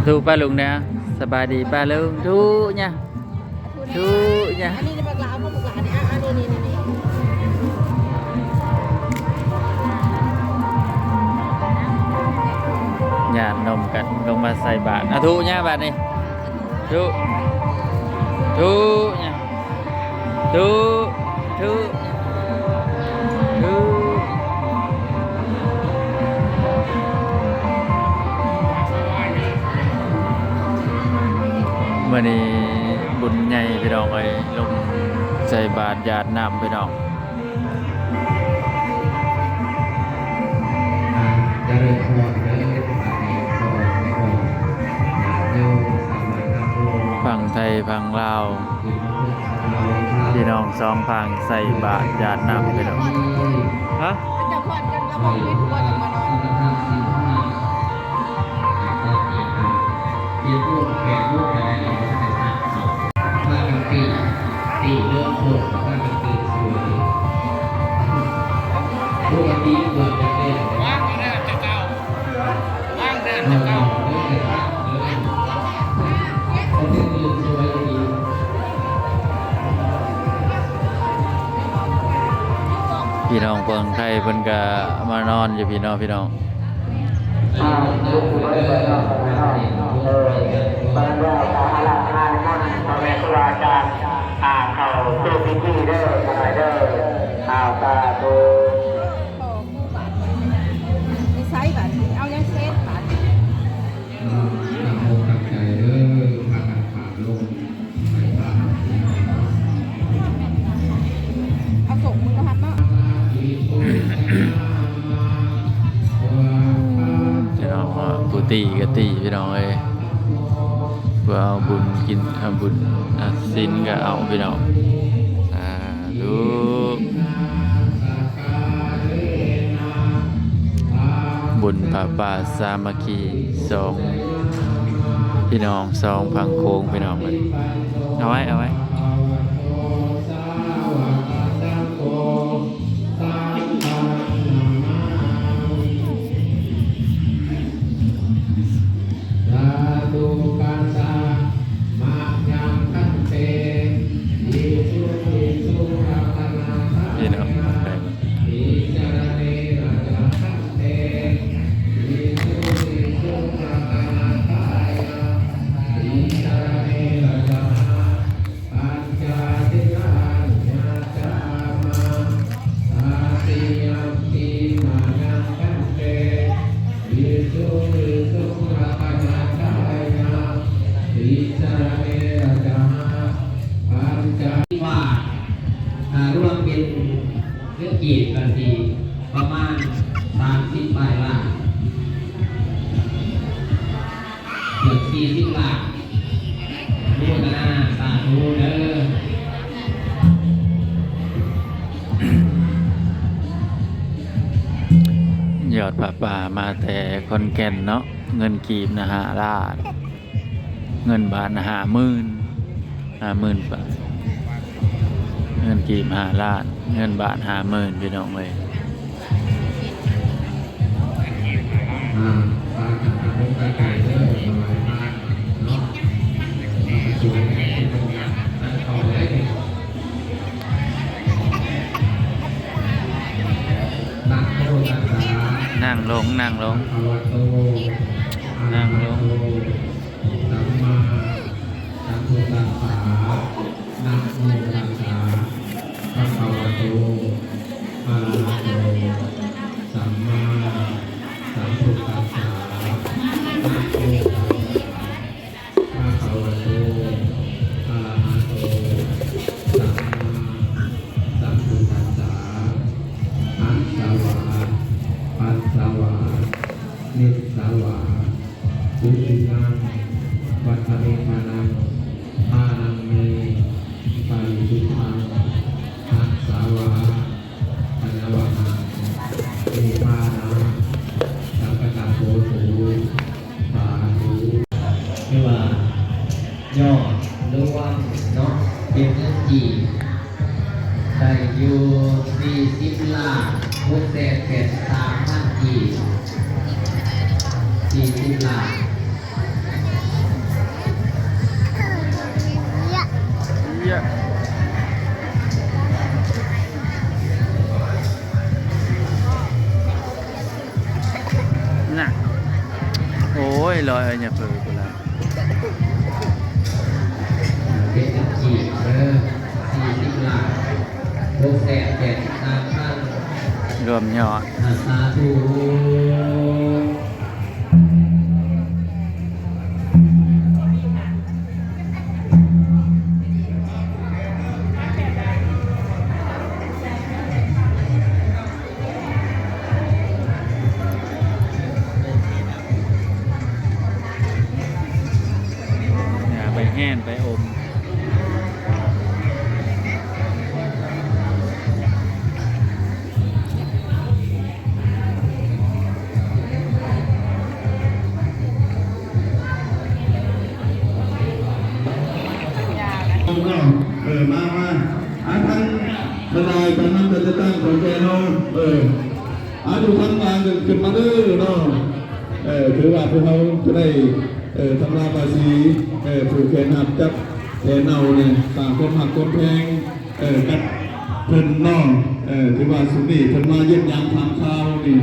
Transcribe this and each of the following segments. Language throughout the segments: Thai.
thu ba lùng nèสบายดีป้าลุงthu nha thu nha อันนี้ในบักลาวก็บักลาเนี่ยอันนี้หยาดนมกันลงมาใส่บาตรthu nha bạn này thu thu nha thu thu thuมื่อนี้บุญใหญ่พี่น้องเอ้ยลงใส่บาตรหยาดน้ำพี่น้องจะเริ่มพอเริ่มปฏิบัติต่อโยสามัญธรรม ฝั่งไทยฝั่งลาวพี่น้องสองฝั่งใส่บาตรหยาดน้ำพี่น้องฮะ จะพอดกันแล้วบอกไม่ถูกว่าจะมานอน เรียนรูปแผนรูปอะไรเราจะได้ทราบว่ากันตีเรื่องโหดว่ากันตีสวยรูปนี้เกิดจะเป็นว่างแดดจะเก่าว่างแดดจะเก่าเรื่องเกิดว่างเลยเขาเป็นเรื่องสวยดี พี่น้องเพิ่งไทยเพิ่นก็มานอนอยู่พี่น้องลูกไม่ได้นอนไม่นอนบางเรื่องสาระงานนั่งทำในครูอาจารย์เขาตู้พิธีเด้ออะไรเด้อตาดู ในไซส์แบบเอายังเซฟแบบ ตั้งอกตั้งใจเด้อพากันผ่านลมไปบ้าน เอาส่งมือครับเนาะ พี่น้องว่าผู้ตีก็ตีพี่น้องเอ้ยเพื่อเอาบุญกินเอาบุญศีลก็เอาพี่น้องสาธุบุญพระป่าสามัคคีสองพี่น้องสองพังโค้งพี่น้องเลยเอาไว้เอาไว้พี่น้องได้ไหมว่าร่วมเป็นเรื่องกีดกันทีประมาณ30 ปลายล้านเกือบ40 ล้านร่วมกันสาธุเด้อยอดผ้าป่ามาแต่คนแก่นเนาะเงินกีบนะ5 ล้านเงินบาทนะ50,000 บาทเงินกีบ5 ล้านเงินบาท50,000พี่น้องเลย ปลาจากการลงไก่เด้อสบายมากเนาะสวยแน่ตรงนี้ตั้งต่อเลยนักโทษนักษา นั่งลงนั่งลง ภาวะโตอะระหะโตสัมมาสัมพุทธัสสะนะโมตัสสะภะคะวะโตอะระหะโตสัมมาสัมพุทธัสสะนะโมตัสสะภะคะวะโตอะระหะโตสัมมาสัมพุทธัสสะอัสสวะปัสสวะนิสสวะอุตินังวัฏเรมานังทานังเมปาริสุทธังอัสสวะปัญญวะหังเอมานะสัพพะตะโพสุสาธุไม่ว่าย่อรวมเนาะเป็นเงินกี่ได้อยู่40 ล้าน683,000 40 ล้าน โอ้ยลอยอย่าเผลอกูละ เป็นจีบ40 ล้าน683,000 รวมยอด สาธุอย่าไปแห้นไปอม มาทั้งทนายทั้งนั้นจะตั้งของแกเนาะดูทั้งงานขึ้นมาเด้อเนาะถือว่าพวกเขาจะได้ทำลายภาษีผูกแขนหักจับแขนเอาเนี่ยต่างคนหักคนแพงกัดเพิ่นเนาะถือว่าสุนีเพิ่นมาเยี่ยมยามทำข้าวนี่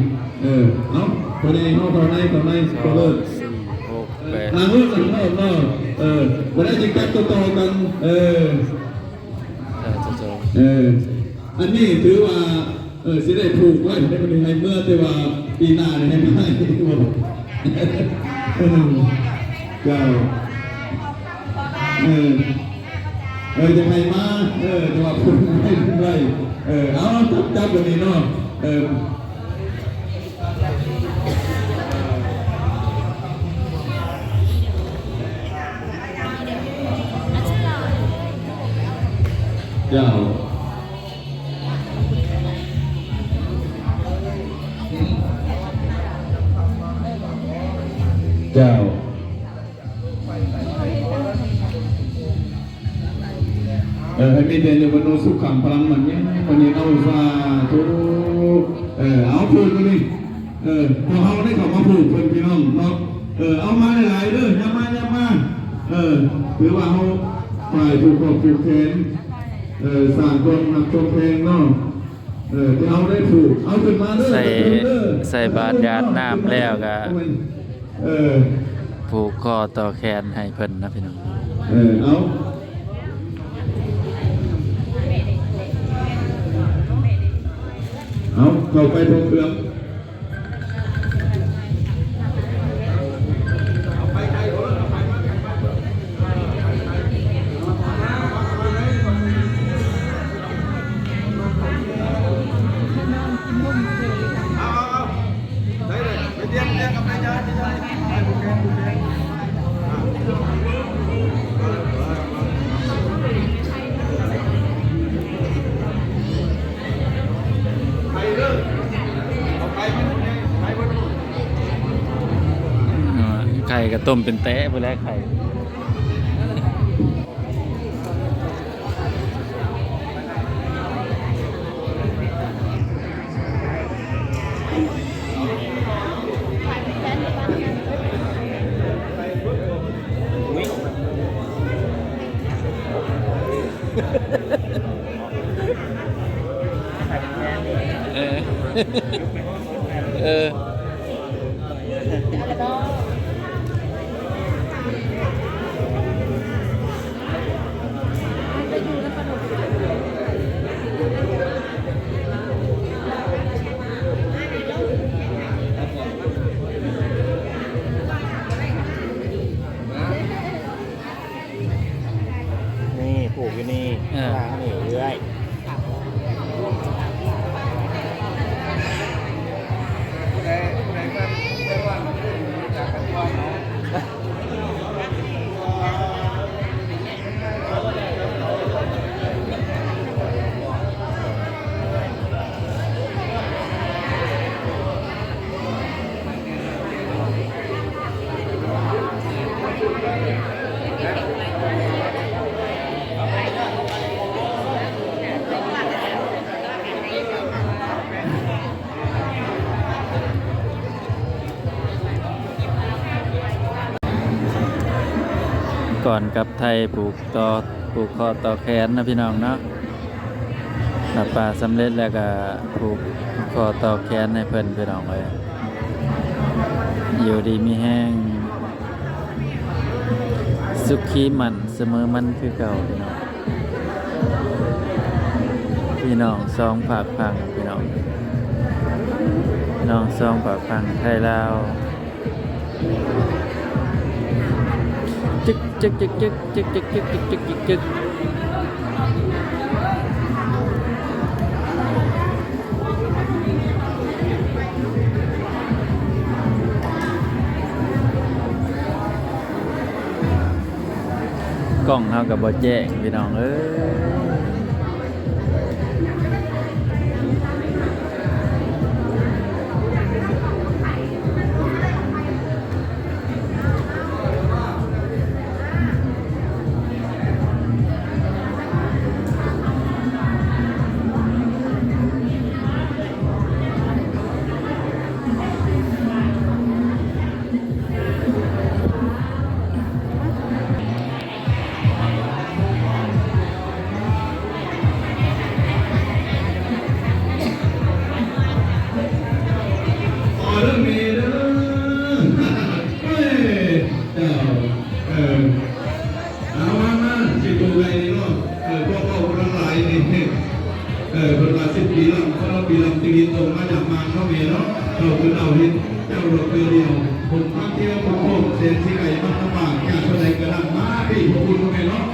เนาะตอนนี้เนาะตอนนี้ก็เลิก 4 6 8 ทางเลือกกันเนาะวันนี้จะกัดต่อกันอันนี้ถือว่าสิได้ถูกไว้ได้คนให้เมื่อแต่ว่าปีหน้าเนี่ยให้ไม่ได้หมดเจ้าจะให้มาแต่ว่าคุณไม่ได้เอาจับแบบนี้เนาะเจ้าให้มีเดือนอยู่บนโนสุขังพลังมันเนี่ยวันนี้เอาซาทุกเอาพูดกันนี่พอเขาได้เขามาพูดเพื่อนพี่น้องเนาะเอามาหลายๆเด้อย่ามาถือว่าเขาฝ่ายผูกคอผูกแขนสร้างคนหนักตัวเพลงเนาะที่เขาได้ผูกเอาขึ้นมาเด้อใส่บาตรญาติน้ำแล้วก็ผูกคอต่อแขนให้เพิ่นนะพี่น้องเอาเข้าไปตรงเครื่องไข่ก็ต้มเป็นแตะไปแล้วไข่นี่ผูกอยู่นี่วางนี่เรื่อยก่อนกับไทยผูกคอต่อแขนนะพี่น้องเนาะถ้าป่าสำเร็จแล้วก็ผูกคอต่อแขนให้เพิ่นพี่น้องไว้โย อยู่ดีมีแห้งสุขีมันเสมอมันคือเก่าพี่น้องสองฝากพังพี่น้องสองฝากพังไทยลาวจึกจึกจึกจึกจึกจึกจึกจึกจึกจึกจึกกล้องเฮากับบ่แจ้งพี่น้องเอ้เรื่องนี้เด้อเฮ้ยเจ้าเอามาสิตัวไรนี่เนาะพวกเขาคนหลายนี่เป็นมา10 ปีแล้วเขาปีลำตีนตรงมาจากมาเข้าเมียเนาะเราคือเราเห็นเจ้าเราคือเดียวผมพักเที่ยวผมโค้งเสียนที่ไก่มาลำบากแก่คนใดกระดังมาพี่พวกคุณเข้าเมียเนาะ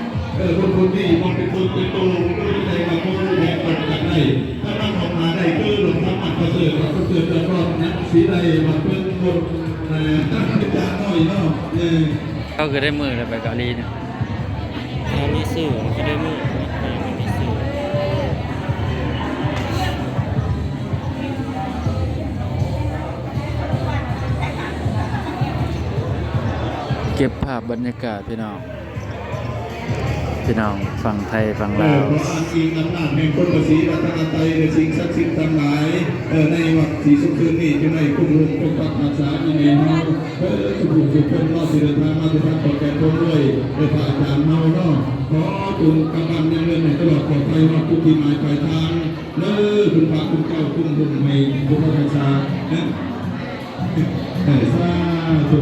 คนนี่มองเป็นตัวเป็นตัวก็ใจมาโค้งแดงปัดจากไหนถ้าตั้งออกมาได้คือหลงทำอัดประเสริฐประเสริฐจะรอดนะสีใดมาเป็นคนจ้าน้อยเนาะเขาคือได้มือแล้วไปเกาหลีเนี่ย เรามีสื่อก็ได้มือเรามีสื่อ เก็บภาพบรรยากาศพี่น้องฝั่งไทยฝั่งลาว เพราะอันอิงอำนาจแห่งคนภาษีรัตนตรัยในสิ่งศักดิ์สิทธิ์ทั้งหลายในวัดศรีสุขคืนนี้จะได้คุ้มครองปกปักรักษาในเมนูทุกคนรอดสิเดินทางมาถึงทางขอแก่คนด้วยโดยพระอาจารย์เมาเนาะขอคุณกำลังยังเงินในตลอดปลอดภัยว่าทุกที่หมายปลายทางคุณพระคุณเจ้าคุณบุญให้บุญพระราชาสาธุ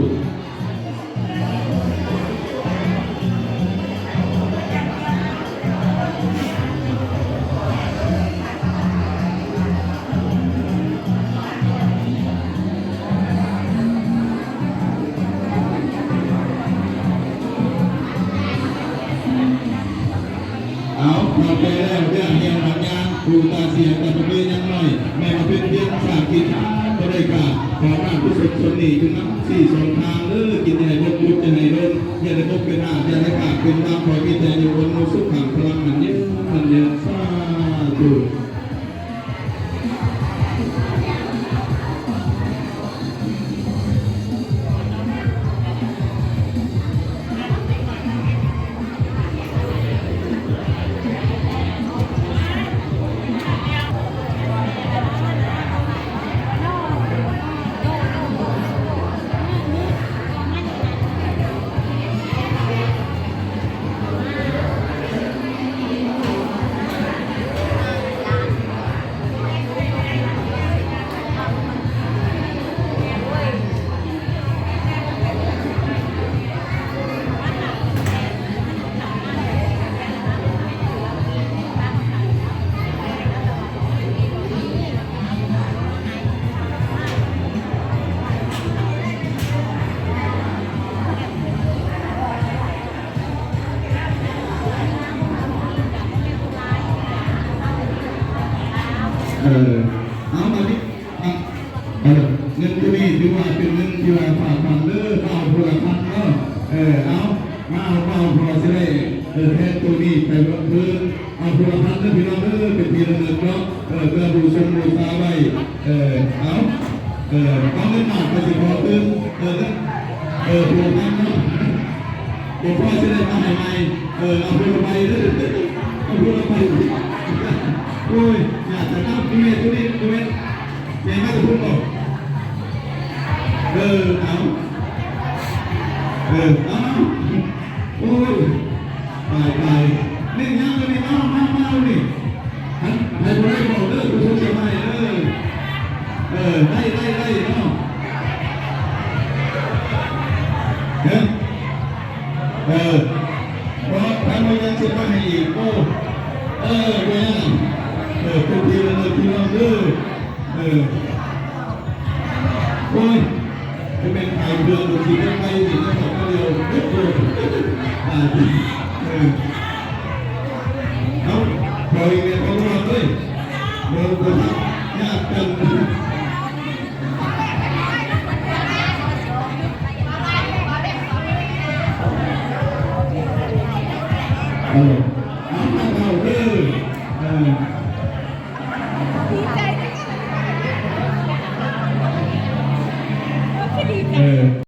เอาเราไปแล้วเรื่องเฮียนหลังยานครูตาเสียแต่ประเภทยังน้อยแม่มาเป็นเพียงสามกินก็ได้กาขอบ้านผู้สุขสนีคือน้ำ4 2 ทางกินยังไงพบยุบยังไงเดินยังไงพบเป็นอายังไงขาดเป็นตามคอยมีแต่อยู่บนมือสุขขังพลังมันเยอะสาธุ เอามาดิเงินตัวนี้ถือว่าเป็นเงินที่ว่าฝากฝังเอาพลังพันเนาะเอาพอจะได้แทนตัวนี้ไปเอาพลังพันพี่น้องเป็นทีละเงินเนาะเพื่อดูชมดูตาไว้เอาเงินมากไปสิพอพลังพันเนาะพ่อจะได้มาใหม่เอาพลังไปเอาพลังไปโอ้ยอยากจะทำตัวนี้เยังไม่จะพูดหรอกเอาโอ้ยไปนี่ยังเลยเอานี่ให้คนได้บอกคุณผู้ชมให้ได้เนาะ เนี่ยเพราะทำมันยังสุดมาให้อีกโอ้เนี่ยเป็นทีละทีละโอ้ยจะเป็นไทยเดือนดูทีได้ไปสิได้บอกก็เร็วเร็วเอาปล่อยเงินของเราเลยเราก็ยากกันเ